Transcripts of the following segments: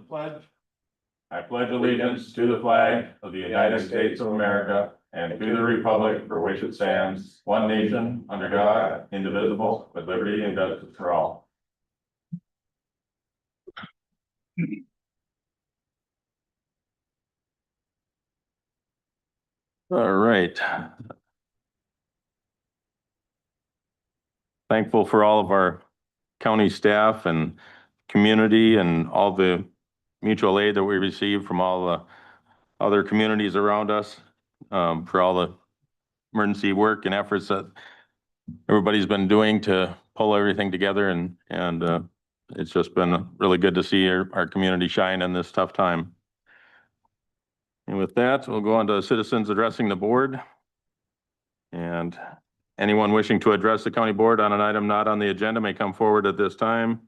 pledge. I pledge allegiance to the flag of the United States of America and to the republic for which it stands, one nation, under God, indivisible, with liberty and justice for all. All right. Thankful for all of our county staff and community and all the mutual aid that we receive from all the other communities around us, for all the emergency work and efforts that everybody's been doing to pull everything together, and it's just been really good to see our community shine in this tough time. And with that, we'll go on to citizens addressing the board. And anyone wishing to address the county board on an item not on the agenda may come forward at this time.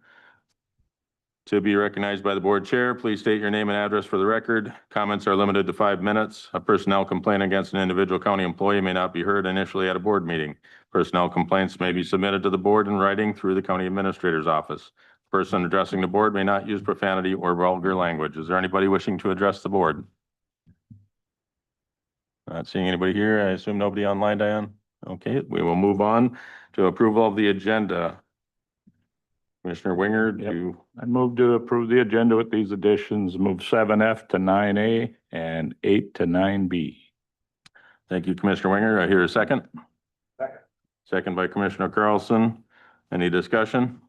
To be recognized by the board chair, please state your name and address for the record. Comments are limited to 5 minutes. A personnel complaint against an individual county employee may not be heard initially at a board meeting. Personnel complaints may be submitted to the board in writing through the county administrator's office. Person addressing the board may not use profanity or vulgar language. Is there anybody wishing to address the board? Not seeing anybody here. I assume nobody online, Diane? Okay, we will move on to approval of the agenda. Commissioner Winger, do I move to approve the agenda with these additions, move 7F to 9A and 8 to 9B. Thank you, Commissioner Winger. I hear a second. Second. Second by Commissioner Carlson. Any discussion?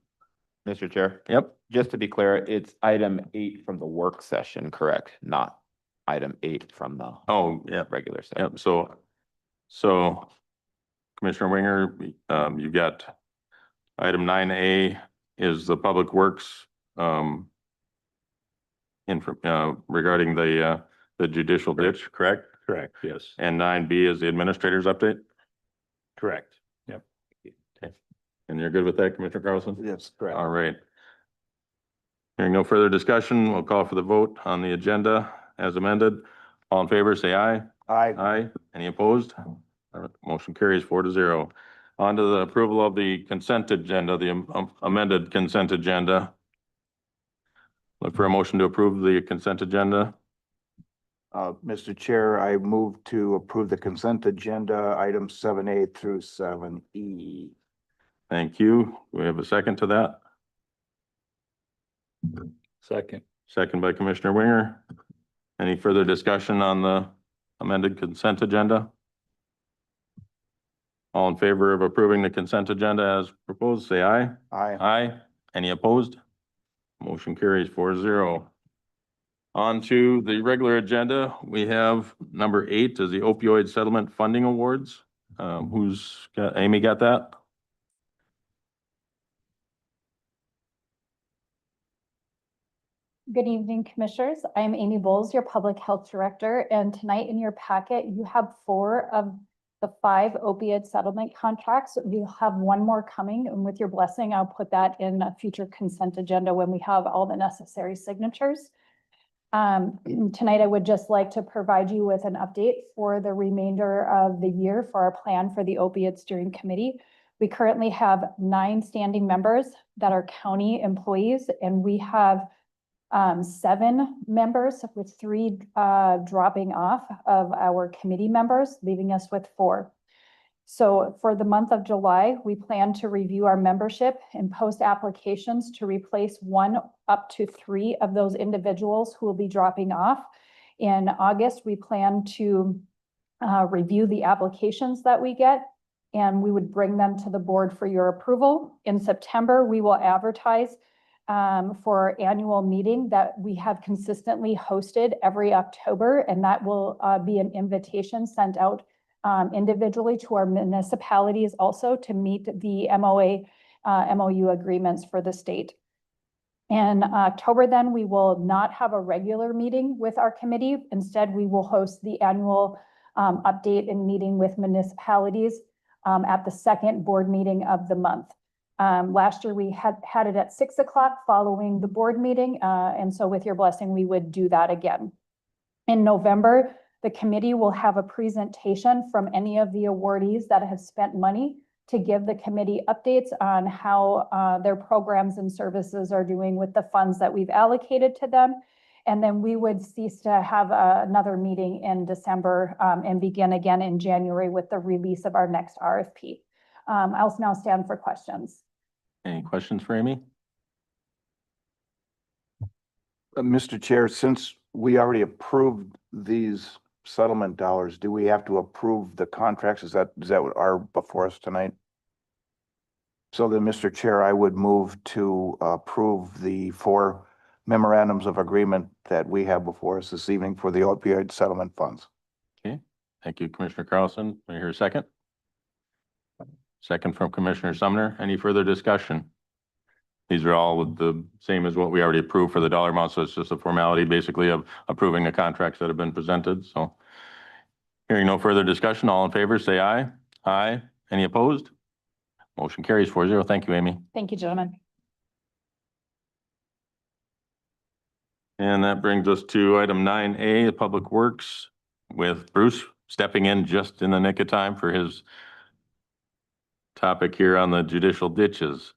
Mr. Chair, Yep. just to be clear, it's item 8 from the work session, correct? Not item 8 from the Oh, yeah. regular session. Yep. So Commissioner Winger, you've got item 9A is the Public Works, regarding the judicial ditch, correct? Correct, yes. And 9B is the administrator's update? Correct. Yep. And you're good with that, Commissioner Carlson? Yes, correct. All right. Hearing no further discussion, we'll call for the vote on the agenda as amended. All in favor, say aye. Aye. Aye. Any opposed? All right, motion carries 4-0. On to the approval of the consent agenda, the amended consent agenda. Look for a motion to approve the consent agenda. Mr. Chair, I move to approve the consent agenda, items 7A through 7E. Thank you. Do we have a second to that? Second. Second by Commissioner Winger. Any further discussion on the amended consent agenda? All in favor of approving the consent agenda as proposed, say aye. Aye. Aye. Any opposed? Motion carries 4-0. On to the regular agenda, we have number 8 is the opioid settlement funding awards. Amy got that? Good evening, Commissioners. I'm Amy Bowles, your Public Health Director, and tonight in your packet, you have 4 of the 5 opioid settlement contracts. You'll have 1 more coming, and with your blessing, I'll put that in a future consent agenda when we have all the necessary signatures. Tonight, I would just like to provide you with an update for the remainder of the year for our plan for the Opioid Steering Committee. We currently have 9 standing members that are county employees, and we have 7 members with 3 dropping off of our committee members, leaving us with 4. So for the month of July, we plan to review our membership and post applications to replace 1 up to 3 of those individuals who will be dropping off. In August, we plan to review the applications that we get, and we would bring them to the board for your approval. In September, we will advertise for our annual meeting that we have consistently hosted every October, and that will be an invitation sent out individually to our municipalities also to meet the MOU agreements for the state. In October, then, we will not have a regular meeting with our committee. Instead, we will host the annual update and meeting with municipalities at the second board meeting of the month. Last year, we had it at 6 o'clock following the board meeting. And so with your blessing, we would do that again. In November, the committee will have a presentation from any of the awardees that have spent money to give the committee updates on how their programs and services are doing with the funds that we've allocated to them. And then we would cease to have another meeting in December and begin again in January with the release of our next RFP. I'll now stand for questions. Any questions for Amy? Mr. Chair, since we already approved these settlement dollars, do we have to approve the contracts? Is that what are before us tonight? So then, Mr. Chair, I would move to approve the 4 memorandums of agreement that we have before us this evening for the opioid settlement funds. Okay, thank you, Commissioner Carlson. Do I hear a second? Second from Commissioner Sumner. Any further discussion? These are all with the same as what we already approved for the dollar amount, so it's just a formality basically of approving the contracts that have been presented, so. Hearing no further discussion, all in favor, say aye. Aye. Any opposed? Motion carries 4-0. Thank you, Amy. Thank you, gentlemen. And that brings us to item 9A, Public Works, with Bruce stepping in just in the nick of time for his topic here on the judicial ditches.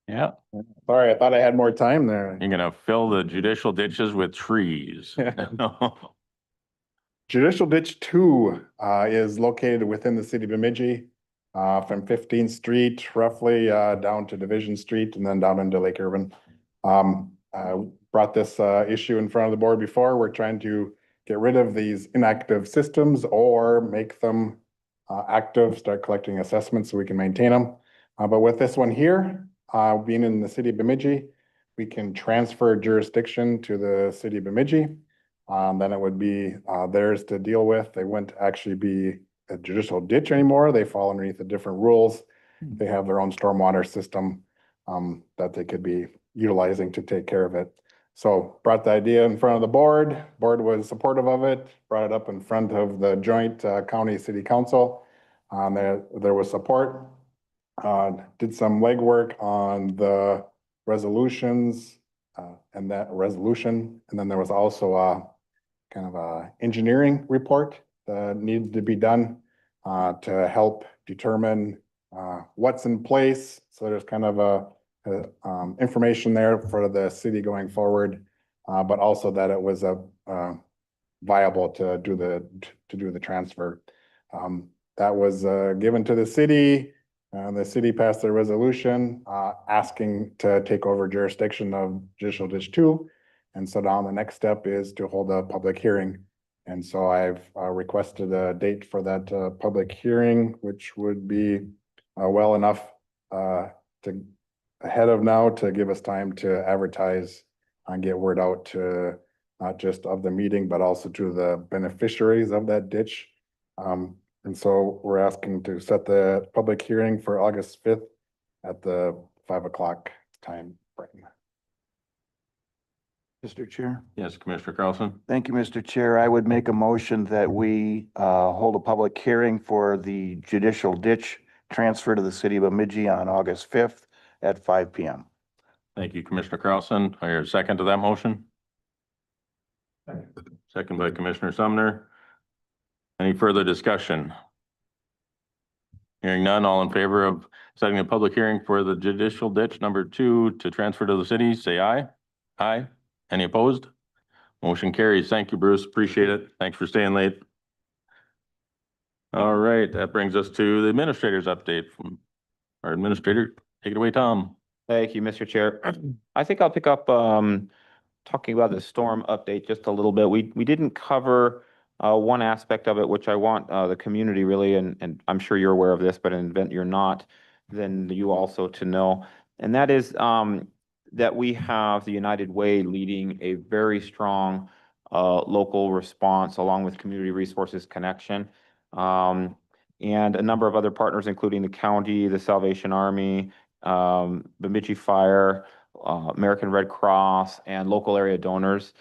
Yeah, Sorry, I thought I had more time there. you're gonna fill the judicial ditches with trees. Judicial Ditch 2 is located within the city of Bemidji, from 15th Street roughly down to Division Street and then down into Lake Irvin. I brought this issue in front of the board before. We're trying to get rid of these inactive systems or make them active, start collecting assessments so we can maintain them. But with this one here, being in the city of Bemidji, we can transfer jurisdiction to the city of Bemidji. Then it would be theirs to deal with. They wouldn't actually be a judicial ditch anymore. They fall underneath the different rules. They have their own stormwater system that they could be utilizing to take care of it. So brought the idea in front of the board. Board was supportive of it, brought it up in front of the joint county city council. There was support. Did some legwork on the resolutions and that resolution. And then there was also a kind of a engineering report that needed to be done to help determine what's in place. So there's kind of a information there for the city going forward, but also that it was viable to do the transfer. That was given to the city. The city passed a resolution asking to take over jurisdiction of Judicial Ditch 2. And so now the next step is to hold a public hearing. And so I've requested a date for that public hearing, which would be well enough to ahead of now to give us time to advertise and get word out to not just of the meeting, but also to the beneficiaries of that ditch. And so we're asking to set the public hearing for August 5th at the 5 o'clock time frame. Mr. Chair. Yes, Commissioner Carlson. Thank you, Mr. Chair. I would make a motion that we hold a public hearing for the judicial ditch transfer to the city of Bemidji on August 5th at 5 p.m. Thank you, Commissioner Carlson. I hear a second to that motion. Second by Commissioner Sumner. Any further discussion? Hearing none, all in favor of setting a public hearing for the judicial ditch number 2 to transfer to the city, say aye. Aye. Any opposed? Motion carries. Thank you, Bruce. Appreciate it. Thanks for staying late. All right, that brings us to the administrator's update from our administrator. Take it away, Tom. Thank you, Mr. Chair. I think I'll pick up talking about the storm update just a little bit. We didn't cover one aspect of it, which I want the community really, and I'm sure you're aware of this, but in the event you're not, then you also to know. And that is that we have the United Way leading a very strong local response along with Community Resources Connection. And a number of other partners, including the county, the Salvation Army, Bemidji Fire, American Red Cross, and local area donors.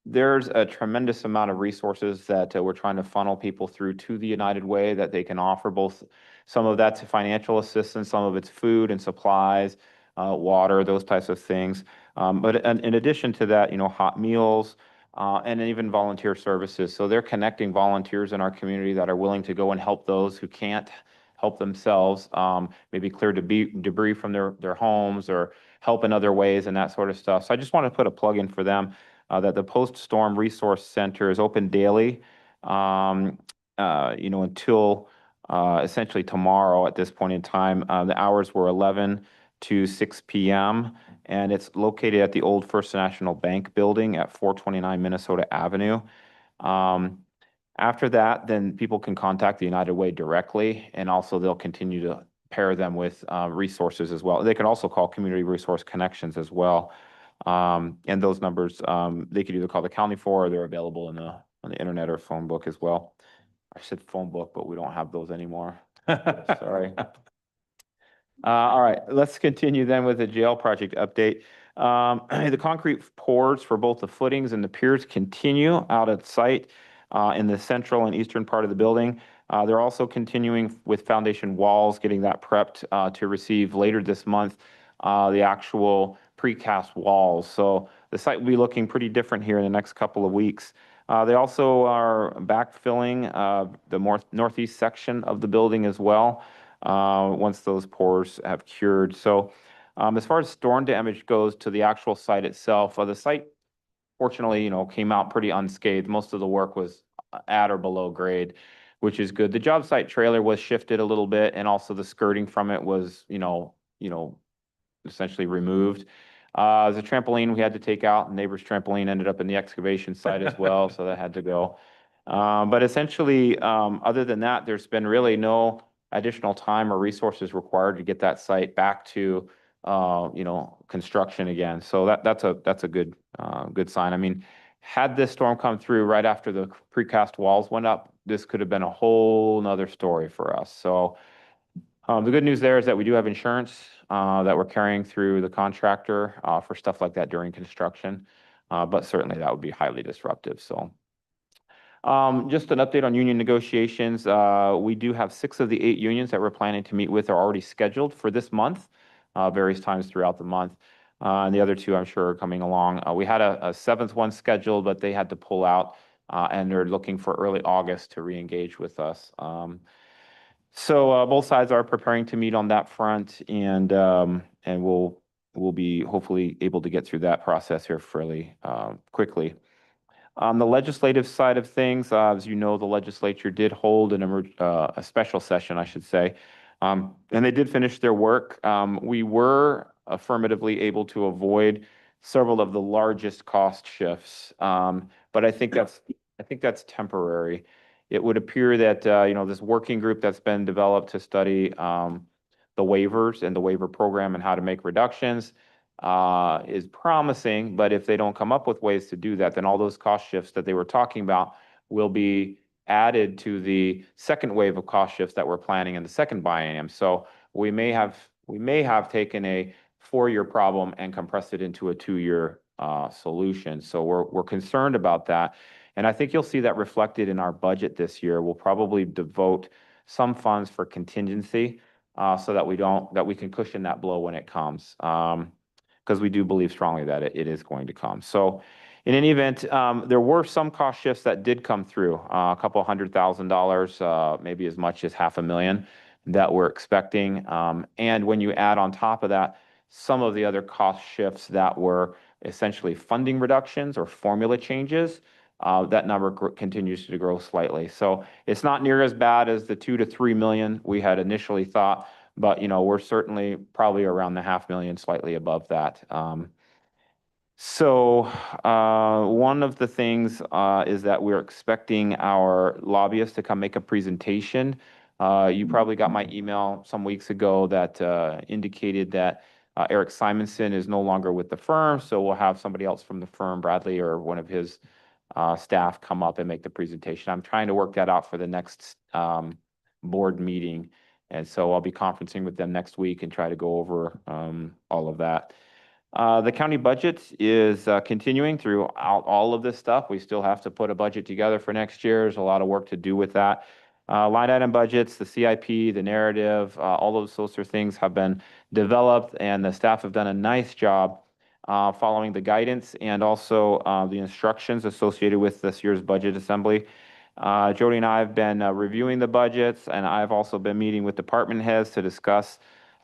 There's a tremendous amount of resources that we're trying to funnel people through to the United Way that they can offer, both some of that's financial assistance, some of it's food and supplies, water, those types of things. But in addition to that, you know, hot meals, and even volunteer services. So they're connecting volunteers in our community that are willing to go and help those who can't help themselves, maybe clear debris from their homes or help in other ways and that sort of stuff. So I just want to put a plug in for them, that the Post-Storm Resource Center is open daily, until essentially tomorrow at this point in time. The hours were 11 to 6 p.m. and it's located at the old First National Bank building at 429 Minnesota Avenue. After that, then people can contact the United Way directly, and also they'll continue to pair them with resources as well. They can also call Community Resource Connections as well. And those numbers, they could either call the county for, or they're available on the internet or phone book as well. I said phone book, but we don't have those anymore. Sorry. All right, let's continue then with the jail project update. The concrete pours for both the footings and the piers continue out at site in the central and eastern part of the building. They're also continuing with foundation walls, getting that prepped to receive later this month the actual precast walls. So the site will be looking pretty different here in the next couple of weeks. They also are backfilling the northeast section of the building as well, once those pours have cured. So as far as storm damage goes to the actual site itself, the site fortunately, came out pretty unscathed. Most of the work was at or below grade, which is good. The job site trailer was shifted a little bit, and also the skirting from it was, essentially removed. The trampoline we had to take out, neighbor's trampoline ended up in the excavation site as well, so that had to go. But essentially, other than that, there's been really no additional time or resources required to get that site back to, construction again. So that's a good sign. I mean, had this storm come through right after the precast walls went up, this could have been a whole nother story for us. So the good news there is that we do have insurance that we're carrying through the contractor for stuff like that during construction. But certainly that would be highly disruptive. So just an update on union negotiations. We do have 6 of the 8 unions that we're planning to meet with are already scheduled for this month, various times throughout the month. And the other 2, I'm sure, are coming along. We had a 7th one scheduled, but they had to pull out, and they're looking for early August to re-engage with us. So both sides are preparing to meet on that front, and we'll be hopefully able to get through that process here fairly quickly. On the legislative side of things, as you know, the legislature did hold a special session, I should say, and they did finish their work. We were affirmatively able to avoid several of the largest cost shifts, but I think that's temporary. It would appear that this working group that's been developed to study the waivers and the waiver program and how to make reductions is promising, but if they don't come up with ways to do that, then all those cost shifts that they were talking about will be added to the second wave of cost shifts that we're planning in the second biennium. So we may have taken a 4-year problem and compressed it into a 2-year solution. So we're concerned about that. And I think you'll see that reflected in our budget this year. We'll probably devote some funds for contingency so that we can cushion that blow when it comes. Because we do believe strongly that it is going to come. So in any event, there were some cost shifts that did come through, a couple $100,000, maybe as much as $500,000 that we're expecting. And when you add on top of that, some of the other cost shifts that were essentially funding reductions or formula changes, that number continues to grow slightly. So it's not near as bad as the $2 to $3 million we had initially thought, but we're certainly probably around the $500,000, slightly above that. So one of the things is that we're expecting our lobbyists to come make a presentation. You probably got my email some weeks ago that indicated that Eric Simonson is no longer with the firm, so we'll have somebody else from the firm, Bradley, or one of his staff come up and make the presentation. I'm trying to work that out for the next board meeting. And so I'll be conferencing with them next week and try to go over all of that. The county budget is continuing throughout all of this stuff. We still have to put a budget together for next year. There's a lot of work to do with that. Line item budgets, the CIP, the narrative, all those sorts of things have been developed, and the staff have done a nice job following the guidance and also the instructions associated with this year's budget assembly. Jody and I have been reviewing the budgets, and I've also been meeting with department heads to discuss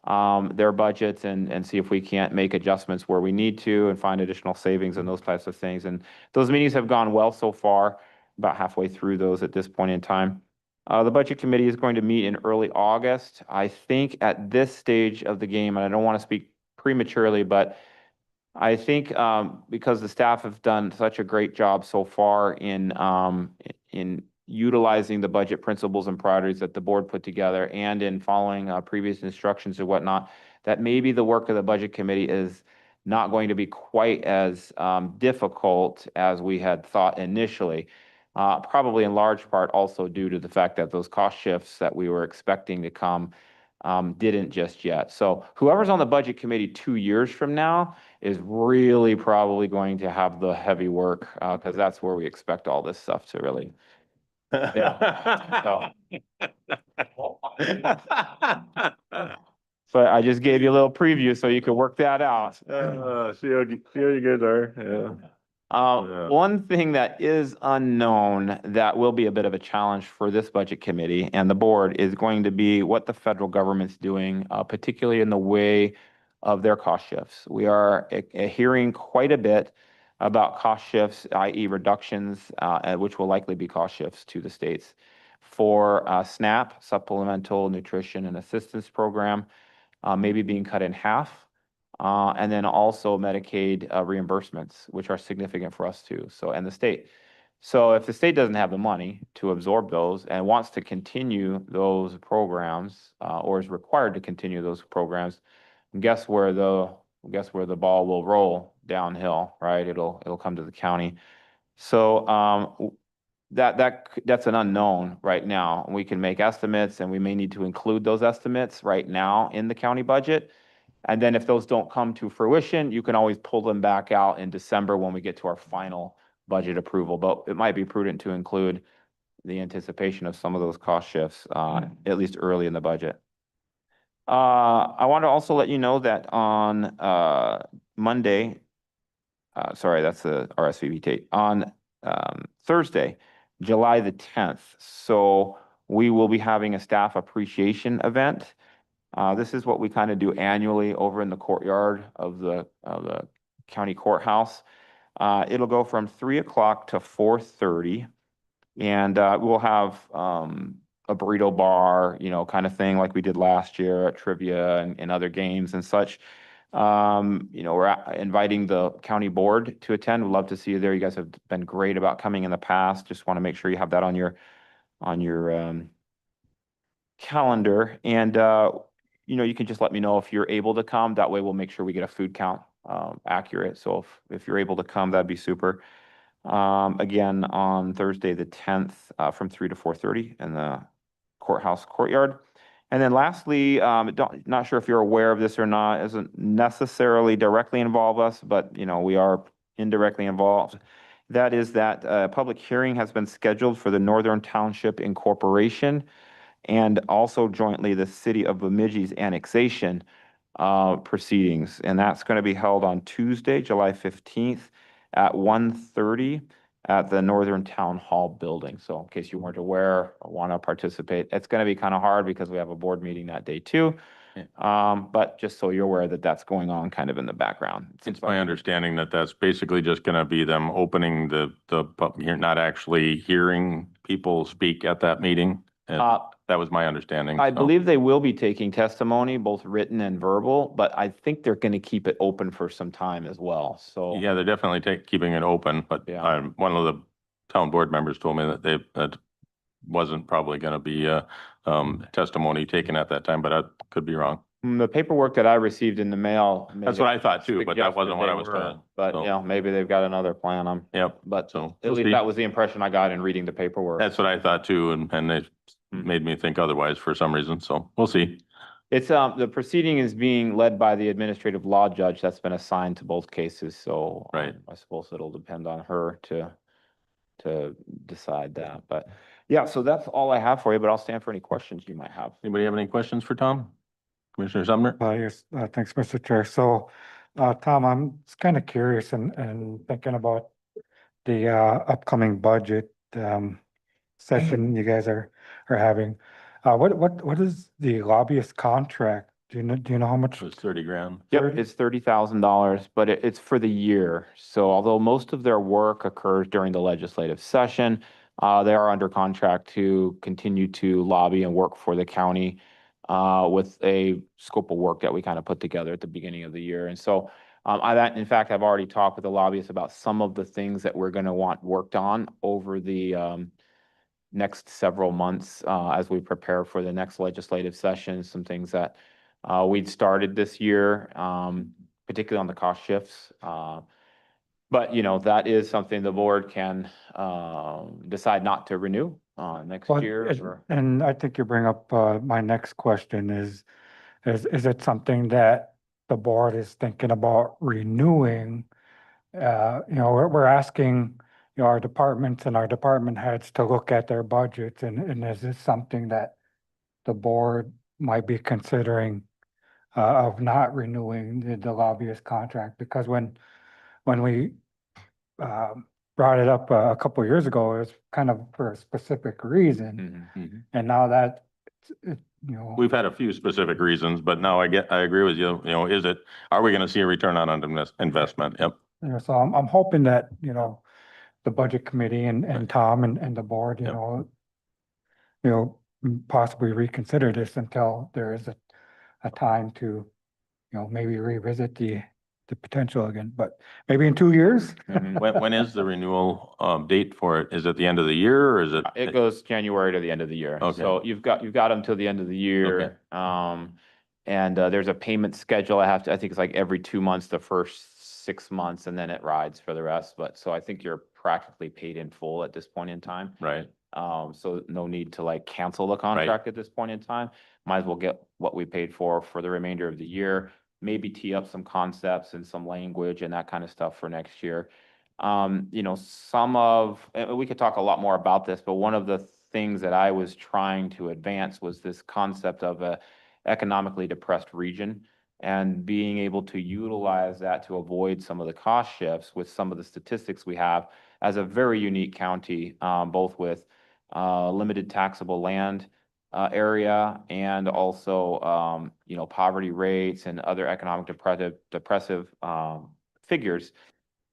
their budgets and see if we can't make adjustments where we need to and find additional savings and those types of things. And those meetings have gone well so far, about halfway through those at this point in time. The budget committee is going to meet in early August. I think at this stage of the game, and I don't want to speak prematurely, but I think because the staff have done such a great job so far in utilizing the budget principles and priorities that the board put together and in following previous instructions and whatnot, that maybe the work of the budget committee is not going to be quite as difficult as we had thought initially. Probably in large part also due to the fact that those cost shifts that we were expecting to come didn't just yet. So whoever's on the budget committee 2 years from now is really probably going to have the heavy work, because that's where we expect all this stuff to really. Yeah. So I just gave you a little preview so you could work that out. See how you guys are, yeah. Yeah. One thing that is unknown that will be a bit of a challenge for this budget committee and the board is going to be what the federal government's doing, particularly in the way of their cost shifts. We are hearing quite a bit about cost shifts, i.e. reductions, which will likely be cost shifts to the states for SNAP, Supplemental Nutrition and Assistance Program, maybe being cut in half. And then also Medicaid reimbursements, which are significant for us too. So, and the state. So if the state doesn't have the money to absorb those and wants to continue those programs, or is required to continue those programs, guess where the ball will roll downhill, right? It'll come to the county. So that's an unknown right now. We can make estimates and we may need to include those estimates right now in the county budget. And then if those don't come to fruition, you can always pull them back out in December when we get to our final budget approval. But it might be prudent to include the anticipation of some of those cost shifts, at least early in the budget. I want to also let you know that on Monday, sorry, that's the RSVP date, on Thursday, July the 10th. So we will be having a staff appreciation event. This is what we kind of do annually over in the courtyard of the county courthouse. It'll go from 3 o'clock to 4:30, and we'll have a burrito bar, kind of thing like we did last year at trivia and other games and such. We're inviting the county board to attend. We'd love to see you there. You guys have been great about coming in the past. Just want to make sure you have that on your calendar. And you can just let me know if you're able to come. That way we'll make sure we get a food count accurate. So if you're able to come, that'd be super. Again, on Thursday, the 10th, from 3 to 4:30 in the courthouse courtyard. And then lastly, not sure if you're aware of this or not, doesn't necessarily directly involve us, but we are indirectly involved. That is that a public hearing has been scheduled for the Northern Township Incorporation and also jointly the City of Bemidji's annexation proceedings. And that's going to be held on Tuesday, July 15th at 1:30 at the Northern Town Hall building. So in case you weren't aware or want to participate, it's going to be kind of hard because we have a board meeting that day too. But just so you're aware that that's going on kind of in the background. It's my understanding that that's basically just gonna be them opening you're not actually hearing people speak at that meeting. And that was my understanding. I so. believe they will be taking testimony, both written and verbal, but I think they're going to keep it open for some time as well. So Yeah, they're definitely keeping it open, but Yeah. One of the town board members told me that that wasn't probably gonna be testimony taken at that time, but I could be wrong. The paperwork that I received in the mail. That's what I thought too, but that wasn't what I was told. But So, maybe they've got another plan. Yep, But so. at we'll least see. that was the impression I got in reading the paperwork. That's what I thought too, and they Mhm. made me think otherwise for some reason, so we'll see. It's, the proceeding is being led by the administrative law judge that's been assigned to both cases, so. Right. I suppose it'll depend on her to decide that, but yeah, so that's all I have for you, but I'll stand for any questions you might have. Anybody have any questions for Tom? Commissioner Sumner? Yes, thanks, Mr. Chair. So, Tom, I'm just kind of curious and thinking about the upcoming budget. session you guys are having. What is the lobbyist contract? Do you know how much? It was 30 grand. Yep, 30? it's $30,000, but it's for the year. So although most of their work occurs during the legislative session, they are under contract to continue to lobby and work for the county with a scope of work that we kind of put together at the beginning of the year. And so in fact, I've already talked with the lobbyists about some of the things that we're going to want worked on over the next several months as we prepare for the next legislative session, some things that we'd started this year, particularly on the cost shifts. But, you know, that is something the board can decide not to renew next But year. and I think you bring up my next question is it something that the board is thinking about renewing? You know, we're asking, you know, our departments and our department heads to look at their budgets, and is this something that the board might be considering of not renewing the lobbyist contract? Because when we brought it up a couple of years ago, it was kind of for a specific reason. Mhm. And now that, you know, We've had a few specific reasons, but now I agree with you, you know, are we gonna see a return on investment? Yep. you know, so I'm hoping that, you know, the budget committee and Right. Tom and the board, Yep. you know, possibly reconsider this until there is a time to, you know, maybe revisit the potential again, but maybe in 2 years. When is the renewal date for it? Is it the end of the year or is it? It goes January to the end of the year. Okay. So you've got until the end of the year. And there's a payment schedule. I think it's like every 2 months, the first 6 months, and then it rides for the rest. But so I think you're practically paid in full at this point in time. Right. So no need to like cancel the contract at this point in time. Might as well get what we paid for the remainder of the year. Maybe tee up some concepts and some language and that kind of stuff for next year. You know, we could talk a lot more about this, but one of the things that I was trying to advance was this concept of a economically depressed region and being able to utilize that to avoid some of the cost shifts with some of the statistics we have as a very unique county, both with limited taxable land area and also, you know, poverty rates and other economic depressive figures.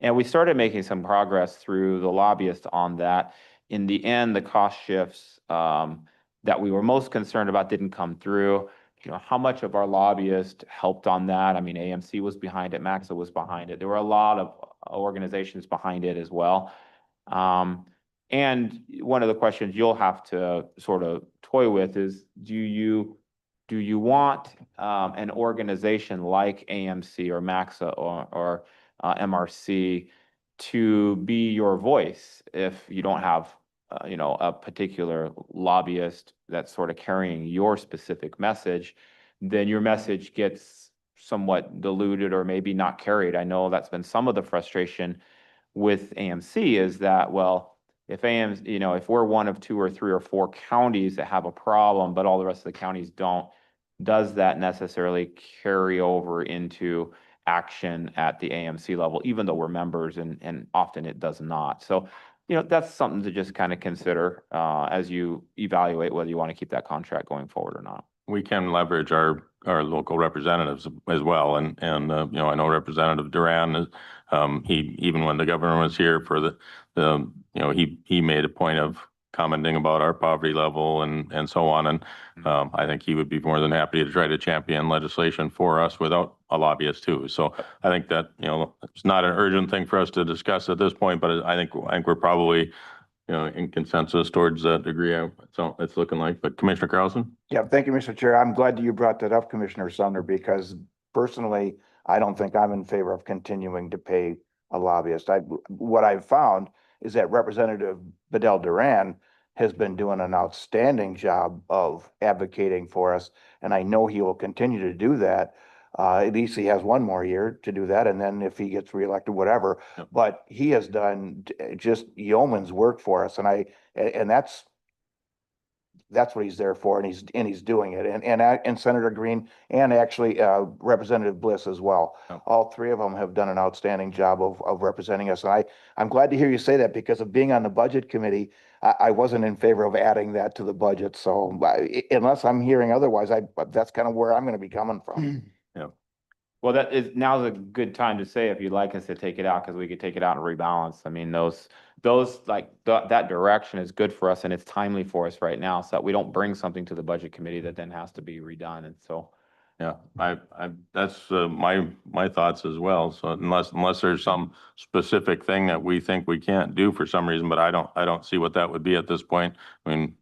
And we started making some progress through the lobbyists on that. In the end, the cost shifts that we were most concerned about didn't come through. You know, how much of our lobbyists helped on that? I mean, AMC was behind it, MAXA was behind it. There were a lot of organizations behind it as well. And one of the questions you'll have to sort of toy with is, do you want an organization like AMC or MAXA or MRC to be your voice if you don't have you know, a particular lobbyist that's sort of carrying your specific message, then your message gets somewhat diluted or maybe not carried. I know that's been some of the frustration with AMC is that, well, if AMC, you know, if we're one of 2 or 3 or 4 counties that have a problem, but all the rest of the counties don't, does that necessarily carry over into action at the AMC level, even though we're members, and often it does not. So, you know, that's something to just kind of consider as you evaluate whether you want to keep that contract going forward or not. We can leverage our local representatives as well. And, you know, I know Representative Duran is, even when the governor was here for you know, he made a point of commenting about our poverty level and so on. And, I think he would be more than happy to try to champion legislation for us without a lobbyist too. So I think that, you know, it's not an urgent thing for us to discuss at this point, but I think we're probably, you know, in consensus towards that degree. So it's looking like, but Commissioner Carlson? Yeah, thank you, Mr. Chair. I'm glad that you brought that up, Commissioner Sumner, because personally, I don't think I'm in favor of continuing to pay a lobbyist. What I've found is that Representative Bedell Duran has been doing an outstanding job of advocating for us, and I know he will continue to do that. At least he has 1 more year to do that, and then if he gets reelected, whatever. Yep. But he has done just yeoman's work for us, and that's that's what he's there for, and he's doing it. And Senator Green and actually Representative Bliss as well. Oh. All three of them have done an outstanding job of representing us. And I'm glad to hear you say that, because of being on the budget committee, I wasn't in favor of adding that to the budget. So unless I'm hearing otherwise, that's kind of where I'm going to be coming from. Well, that is, now's a good time to say if you'd like us to take it out, because we could take it out and rebalance. I mean, those like that direction is good for us, and it's timely for us right now, so that we don't bring something to the budget committee that then has to be redone. And so, Yeah, that's my thoughts as well. So unless there's some specific thing that we think we can't do for some reason, but I don't see what that would be at this point. I mean,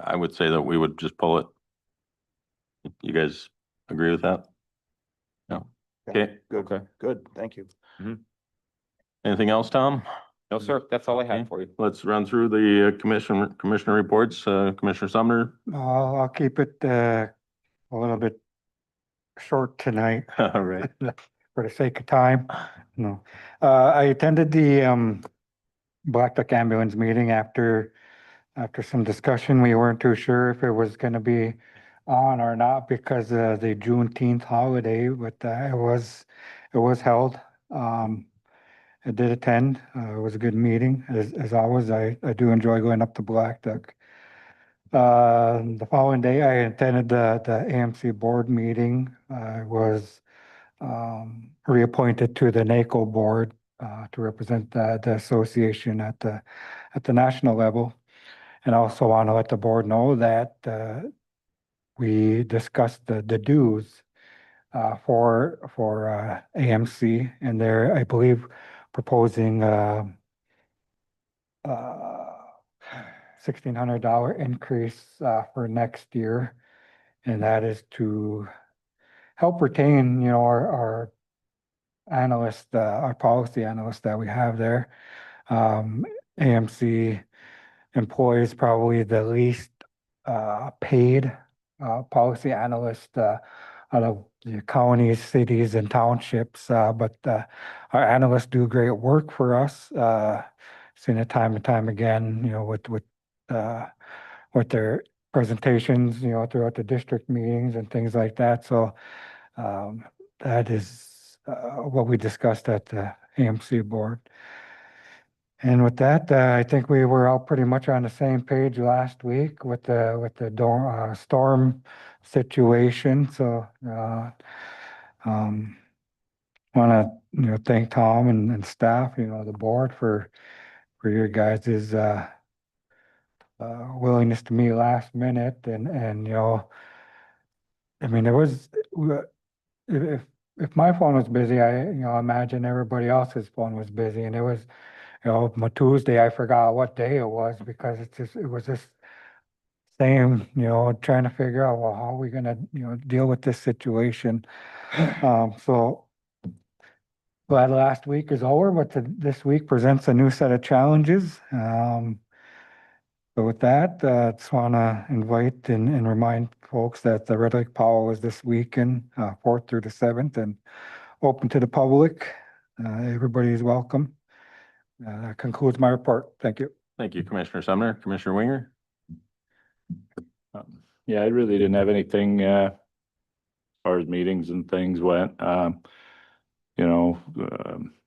I would say that we would just pull it. You guys agree with that? No. Okay. Good, Okay. good. Thank you. Anything else, Tom? no, sir, that's all I Okay. had for you. Let's run through the commissioner reports. Commissioner Sumner. I'll keep it, a little bit short tonight. All right. For the sake of time. No. I attended the Black Duck Ambulance meeting after some discussion. We weren't too sure if it was gonna be on or not because of the Juneteenth holiday, but it was held. I did attend. It was a good meeting. As always, I do enjoy going up to Black Duck. The following day, I attended the AMC board meeting. I was reappointed to the NACO board to represent the association at the national level. And I also want to let the board know that we discussed the dues for AMC, and they're, I believe, proposing $1,600 increase for next year, and that is to help retain, our analyst, our policy analyst that we have there. AMC employs probably the least paid policy analyst out of the counties, cities, and townships. But our analysts do great work for us. Seen it time and time again, with their presentations, throughout the district meetings and things like that. So that is what we discussed at the AMC board. And with that, I think we were all pretty much on the same page last week with the storm situation. So want to thank Tom and staff, the board for your guys' willingness to meet last minute, and I mean, if my phone was busy, I imagine everybody else's phone was busy, and it was, my Tuesday, I forgot what day it was because it was just same, trying to figure out, well, how are we gonna, deal with this situation? So glad last week is over, but this week presents a new set of challenges. So with that, just want to invite and remind folks that the Red Lake Powwow is this weekend, 4th through the 7th, and open to the public. Everybody is welcome. That concludes my report. Thank you. Thank you, Commissioner Sumner. Commissioner Winger. Yeah, I really didn't have anything, as far as meetings and things went.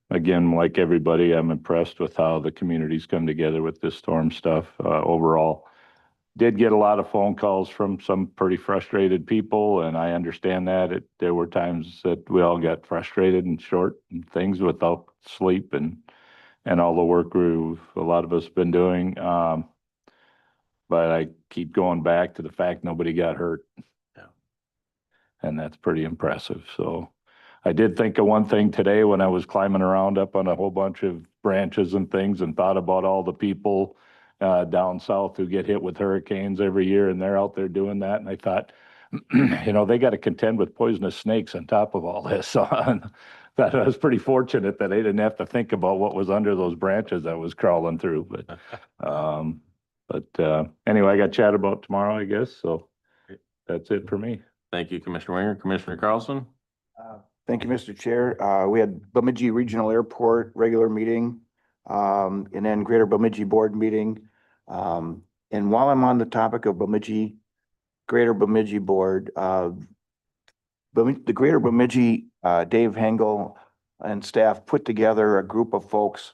Again, like everybody, I'm impressed with how the community's come together with this storm stuff. Overall, did get a lot of phone calls from some pretty frustrated people, and I understand that. There were times that we all got frustrated and short and things without sleep and all the work a lot of us been doing. But I keep going back to the fact nobody got hurt. Yeah. And that's pretty impressive. So I did think of one thing today when I was climbing around up on a whole bunch of branches and things and thought about all the people down south who get hit with hurricanes every year, and they're out there doing that. And I thought, they got to contend with poisonous snakes on top of all this. So that I was pretty fortunate that they didn't have to think about what was under those branches I was crawling through. But anyway, I got chat about tomorrow, I guess. So that's it for me. Thank you, Commissioner Winger. Commissioner Carlson. Thank you, Mr. Chair. We had Bemidji Regional Airport regular meeting, and then Greater Bemidji Board meeting. And while I'm on the topic of Bemidji, Greater Bemidji Board, the Greater Bemidji, Dave Hengel and staff put together a group of folks,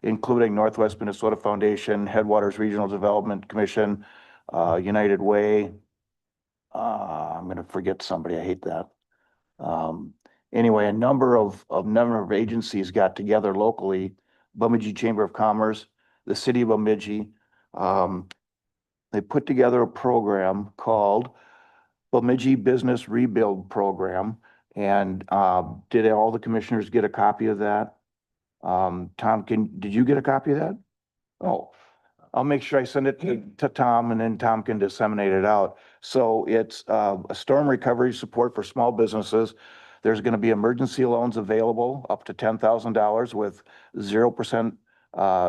including Northwest Minnesota Foundation, Headwaters Regional Development Commission, United Way. I'm gonna forget somebody, I hate that. Anyway, a number of agencies got together locally, Bemidji Chamber of Commerce, the city of Bemidji. They put together a program called Bemidji Business Rebuild Program. And did all the commissioners get a copy of that? Tom, did you get a copy of that? Oh, I'll make sure I send it to Tom and then Tom can disseminate it out. So it's a storm recovery support for small businesses. There's going to be emergency loans available up to $10,000 with 0%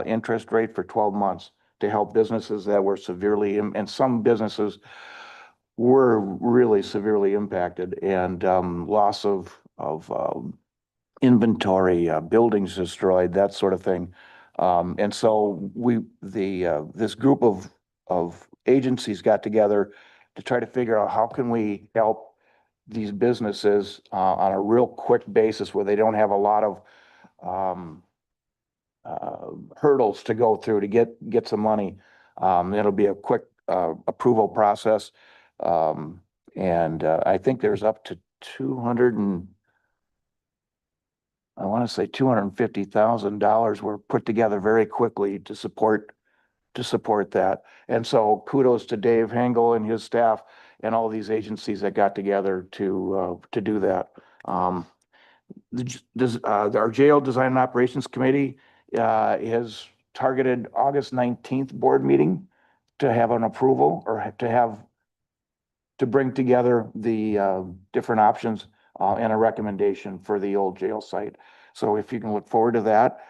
interest rate for 12 months to help businesses that were severely, and some businesses were really severely impacted, and loss of inventory, buildings destroyed, that sort of thing. And so this group of agencies got together to try to figure out how can we help these businesses on a real quick basis where they don't have a lot of hurdles to go through to get some money. It'll be a quick approval process. And I think there's up to I want to say $250,000 were put together very quickly to support that. And so kudos to Dave Hengel and his staff and all these agencies that got together to do that. Our jail design and operations committee has targeted August 19th board meeting to have an approval or to bring together the different options and a recommendation for the old jail site. So if you can look forward to that.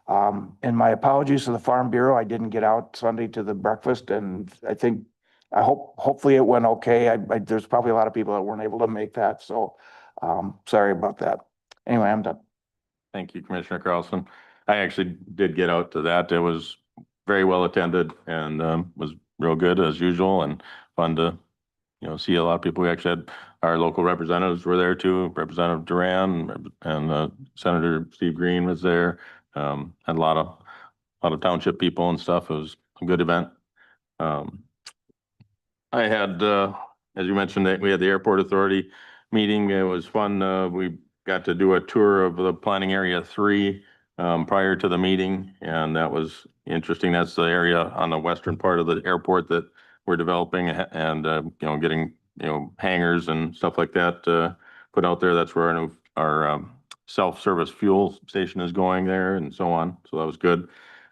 And my apologies to the Farm Bureau. I didn't get out Sunday to the breakfast, and hopefully it went okay. There's probably a lot of people that weren't able to make that. So sorry about that. Anyway, I'm done. Thank you, Commissioner Carlson. I actually did get out to that. It was very well attended and was real good as usual and fun to, see a lot of people. We actually had our local representatives were there too. Representative Duran and Senator Steve Green was there. Had a lot of township people and stuff. It was a good event. I had, as you mentioned, that we had the Airport Authority meeting. It was fun. We got to do a tour of the planning area 3 prior to the meeting, and that was interesting. That's the area on the western part of the airport that we're developing and getting hangars and stuff like that put out there. That's where our self-service fuel station is going there and so on. So that was good.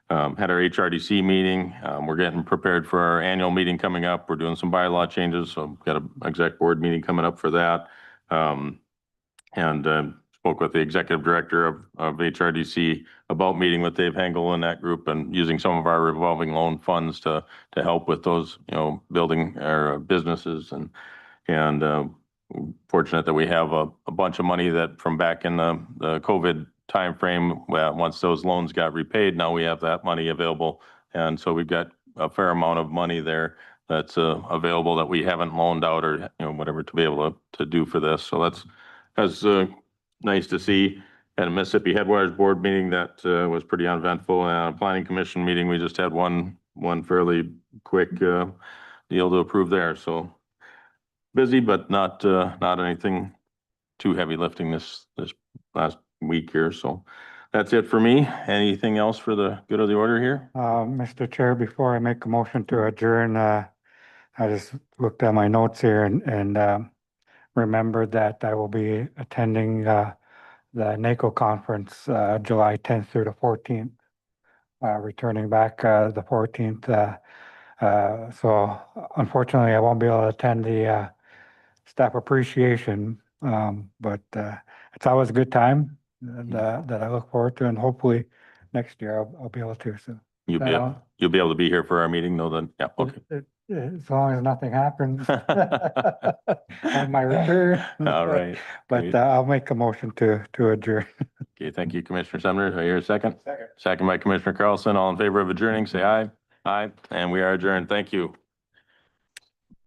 Had our HRDC meeting. We're getting prepared for our annual meeting coming up. We're doing some bylaw changes, so we've got an exec board meeting coming up for that. And spoke with the executive director of HRDC about meeting with Dave Hengel and that group and using some of our revolving loan funds to help with those, building our businesses and fortunate that we have a bunch of money that from back in the COVID timeframe. Once those loans got repaid, now we have that money available, and so we've got a fair amount of money there that's available that we haven't loaned out or whatever to be able to do for this. So that's nice to see. At a Mississippi Headwaters Board meeting that was pretty uneventful. And a Planning Commission meeting, we just had one fairly quick deal to approve there. So busy, but not anything too heavy lifting this last week here. So that's it for me. Anything else for the good of the order here? Mr. Chair, before I make a motion to adjourn, I just looked at my notes here and remembered that I will be attending the NACO conference July 10th through the 14th, returning back the 14th. So unfortunately, I won't be able to attend the staff appreciation, but it's always a good time that I look forward to, and hopefully next year I'll be able to. So You'll be able to be here for our meeting though then? Yeah, okay. As long as nothing happens on my return. All right. But I'll make a motion to adjourn. Okay, thank you, Commissioner Sumner. I hear a second. Second. Second by Commissioner Carlson. All in favor of adjourning, say aye. Aye, and we are adjourned. Thank you.